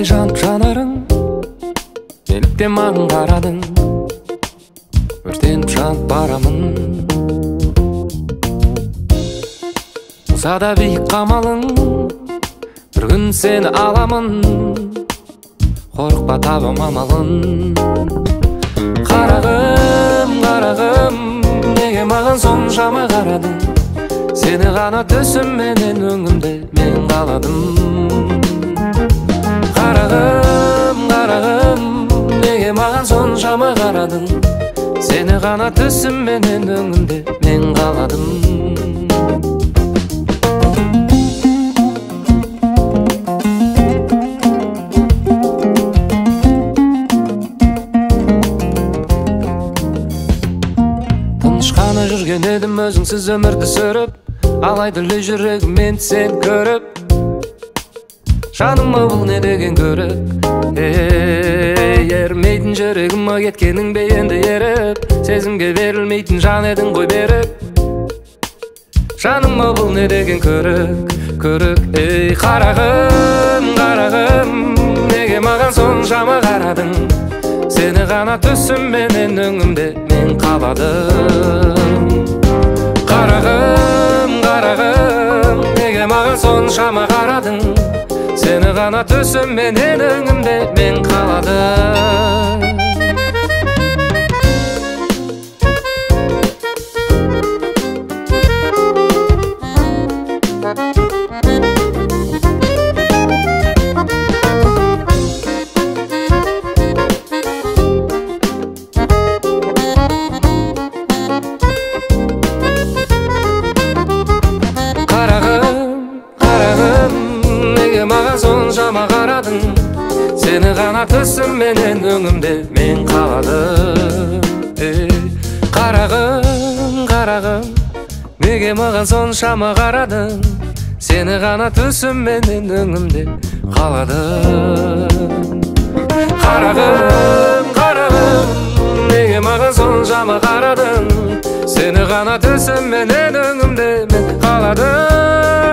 жанып жанарың, неліктен маған қарадың? Өртеніп жанып барамын. Болса да биік қамалың, бір күн сені аламын. Қорықпа, табам амалын. Қарағым, қарағым, неге маған соншама қарадың? Сені ғана төсімменен өңімде мен қаладым. Қарағым, қарағым, неге маған соншама қарадың? Сені ғана төсімменен өңімде мен қаладым. Тыныш жүрген едім өзіңсіз өмірді сүріп, алайда жүрегім мен сен көріп. Жаныма бұл не деген көрік? Ермейтін жүрегіма кеткенің бе енді еріп? Сезімге берілмейтін жан едің ғой беріп. Жаныма бұл не деген көрік? Көрік, қарағым, қарағым, неге маған соншама қарадың? Сені ғана төсімменен өңімде мен қаладым. Қарағым, қарағым, неге маған соншама қарадың? Сені ғана төсімменен өңімде мен қаладым. Маған соншама қарадың, сені ғана төсімменен өңімде мен қаладым. Қарағым, қарағым, неге маған соншама қарадың? Сені ғана төсімменен өңімде қаладым. Қарағым, қарағым, неге маған соншама қарадың? Сені ғана төсімменен өңімде мен қаладым.